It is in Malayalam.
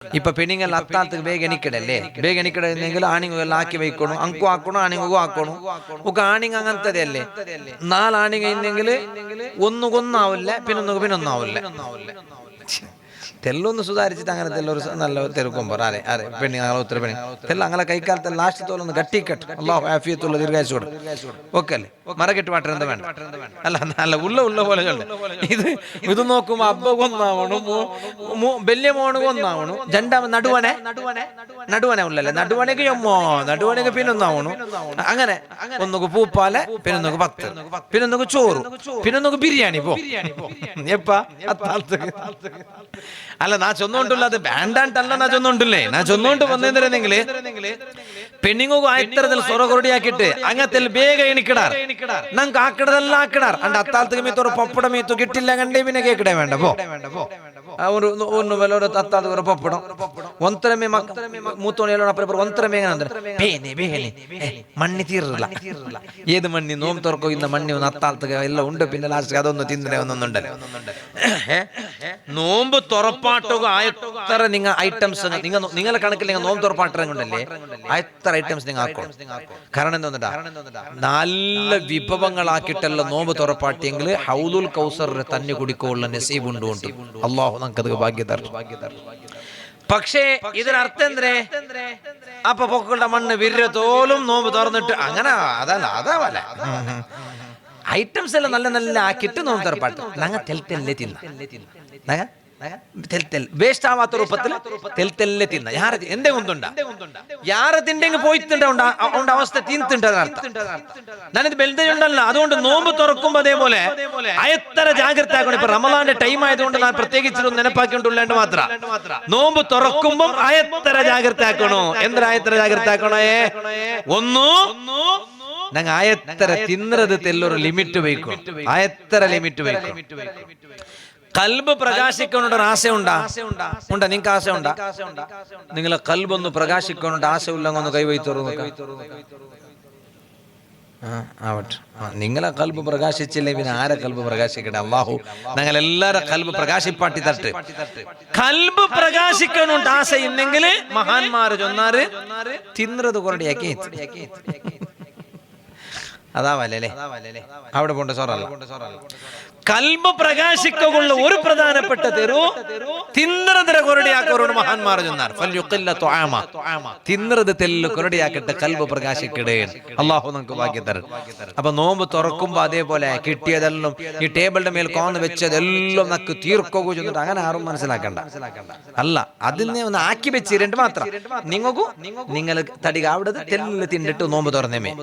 ഇപ്പൊ പെണ്ണുങ്ങൾ അത്താഴത്ത് ಬೇಗ ಎಣಿಕಡല്ലേ ಬೇಗ ಎಣಿಕಡೆಂಗೆಲ್ಲ ಆಣಿಗೆಲ್ಲ ಹಾಕಿ ವೈಕೋಣ ಅಂಕು ಹಾಕೋಣ ಆಣಿಗೂ ಹಾಕೋಣ ഒക്കെ ആണിങ് അങ്ങനത്തെ അല്ലേ 4 ആണിങ് ഇന്നെങ്കിൽ ഒന്നുകൊന്നാവില്ല പിന്നൊന്നാവില്ല തെല്ലൊന്ന് സുധാരിച്ചിട്ട് അങ്ങനെ തെല്ലൊരു നല്ല തെരുക്കുമ്പോൾ ആരെ ആരെ പെണ്ണി നാളെ ഉത്തര പെണ്ണി തെല്ല അങ്ങനെ കൈക്കാലത്തെ ലാസ്റ്റ് തോലൊന്ന് കട്ടിക്കട്ട് അള്ളാഹു ആഫിയത്തുള്ള ദീർഘായുസ്സ് കൊടുക്കും ഓക്കെ അല്ലേ മറകെട്ട് മാറ്റം വേണ്ട അല്ല നല്ല ഉള്ള പോലെ ഇത് നോക്കുമ്പോ അബ്ബ കൊന്നാവണു വലിയ മോണ് കൊന്നാവണു രണ്ടാമത് നടുവനെ ഉള്ളല്ലേ നടുവനക്ക് ചൊമ്മോ നടുവനക്ക് പിന്നൊന്നാവണു അങ്ങനെ ഒന്നുക്ക് പൂപ്പാലെ പിന്നൊന്നുക്ക് പത്ത് പിന്നൊന്നുക്ക് ചോറ് പിന്നൊന്നുക്ക് ബിരിയാണി പോ എപ്പാ അത്താഴത്തേക്ക് അല്ല നാ ചൊന്നുകൊണ്ടുള്ള അത് വേണ്ടാണ്ടല്ല നാ ചൊന്നുകൊണ്ടില്ലേ നാ ചൊന്നുകൊണ്ട് വന്നിരുന്നെങ്കില് പെണ്ണുങ്ങും ആയിത്തരത്തിൽ സ്വറകൊറടിയാക്കിട്ട് അങ്ങനത്തെ ಬೇಗ എണിക്കിടാർ ನಂಗೆ ആക്കിടതെല്ലാം ആക്കിടാർ അണ്ട് അത്താഴത്തേക്ക് മീത്തൊരു പപ്പട മീത്തു കിട്ടില്ല കണ്ടേ പിന്നെ കേക്കിടേ വേണ്ട പോ ಒಂದು ವೆಲೋರ ತತ್ತಾದ ಪಪ್ಪಡಂ ಒಂತರಮೆ ಮೂತೋಣ ಹೇಳೋಣ ಒಂತರಮೆ ಬೇನೆ ಬೇನೆ ಮಣ್ಣಿ ತೀರಲ್ಲ ಏದು ಮಣ್ಣಿ ನೋಮ್ ತೊರ್ಕೋ ಇಂದ ಮಣ್ಣಿ ಒಂದು ಹತ್ತಾಲ್ತಗ ಎಲ್ಲ ಉಂಡು പിന്നെ ലാസ്റ്റ് അതൊന്ന് തിന്നണേ ഒന്നൊന്നുണ്ടല്ലേ നോമ്പ് തുറപ്പാട്ടുക ആയത്ര നിങ്ങൾ ഐറ്റംസ് നിങ്ങളെ കണക്കിൽ നിങ്ങൾ നോമ്പ് തുറപ്പാട്ടറങ്ങുണ്ടല്ലേ ആയത്ര ഐറ്റംസ് നിങ്ങൾ ആക്കണം കാരണം എന്താ നല്ല വിഭവങ്ങളാക്കിട്ടല്ല നോമ്പ് തുറപ്പാട്ടിയെങ്കിൽ ഹൗലുൽ കൗസറിന്റെ തന്നെ കുടിക്കുള്ള നസീബുണ്ട് അള്ളാഹു നമുക്കത് ഭാഗ്യം തരും പക്ഷേ ഇതിനർത്ഥം എന്തേ അപ്പൊ പൊക്കളുടെ മണ്ണ് വിരത്തോലും നോമ്പ് തുറന്നിട്ട് അങ്ങനെ അതാവല്ല ഐറ്റംസ് എല്ലാം നല്ല നല്ല ആക്കിയിട്ട് നോമ്പ് തുറപ്പാട്ട് ഞങ്ങൾ തെൽത്തല്ലേ തിന്ന വേസ്റ്റ് ആവാത്ത രൂപത്തിൽ തെൽത്തല്ലേ തിന്ന യാര എന്തേ ഒന്നുണ്ട യാര തിണ്ടെങ്കിൽ പോയിട്ടുണ്ട് അവസ്ഥ തിന്നിട്ടുണ്ട് അതിനർത്ഥം ഞാനിത് ബെൽതയുണ്ടല്ല അതുകൊണ്ട് നോമ്പ് തുറക്കുമ്പോ അതേപോലെ എത്ര ജാഗ്രത ആക്കണം ഇപ്പൊ റമദാന്റെ ടൈം ആയതുകൊണ്ട് ഞാൻ പ്രത്യേകിച്ച് നെനപ്പാക്കിക്കൊണ്ടുള്ളതുകൊണ്ട് മാത്രം നോമ്പ് തുറക്കുമ്പോ എത്ര ജാഗ്രത ആക്കണോ എത്ര ജാഗ്രത ആക്കണോ ഒന്നു ഞങ്ങൾ ആയത്ര തിന്നത് തെല്ലൊരു ലിമിറ്റ് വയ്ക്കും ആയത്ര ലിമിറ്റ് വയ്ക്കും കൽബ് പ്രകാശിക്കാനുള്ള ആശയുണ്ടാ നിങ്ങൾക്ക് ആശയുണ്ടാ നിങ്ങളെ കൽബ് ഒന്ന് പ്രകാശിക്കാനുള്ള ആശയില്ലെങ്കിൽ ഒന്ന് കൈവയ്ത്തോറു ആവട്ടെ നിങ്ങളെ കൽബ് പ്രകാശിച്ചില്ലേ പിന്നെ ആരെ കൽബ് പ്രകാശിക്കട്ടെ അള്ളാഹു ഞങ്ങൾ എല്ലാരെ കൽബ് പ്രകാശിപ്പാട്ടി തട്ട് കൽബ് പ്രകാശിക്കാനുണ്ട് ആശ ഇല്ലെങ്കിൽ മഹാന്മാര് ചൊന്നാറ് തിന്നത് കൊറടിയാക്കി അതാവല്ലേ അവിടെ പോണ്ട സോറല്ല കൽബ് പ്രകാശിക്കുള്ള ഒരു പ്രധാനപ്പെട്ട തെരു തിന്നറതിരെ കൊറടിയാക്കവരോട് മഹാന്മാർ ചെന്നാർ തിന്നറത് തെല്ല് കൊറടിയാക്കിട്ട് കൽബ് പ്രകാശിക്കടേ അള്ളാഹു നമുക്ക് ഭാഗ്യം തരും അപ്പൊ നോമ്പ് തുറക്കുമ്പോ അതേപോലെ കിട്ടിയതെല്ലാം ഈ ടേബിളിന്റെ മേൽ കോന്ന് വെച്ചതെല്ലാം നക്ക് തീർക്കോ ചെന്നിട്ട് അങ്ങനെ ആരും മനസ്സിലാക്കണ്ട അല്ല അതിനെ ഒന്ന് ആക്കി വെച്ചിരണ്ട് മാത്രം നിങ്ങൾക്കും നിങ്ങൾ തടിക അവിടെ തെല്ല് തിന്നിട്ട് നോമ്പ് തുറന്നേമേ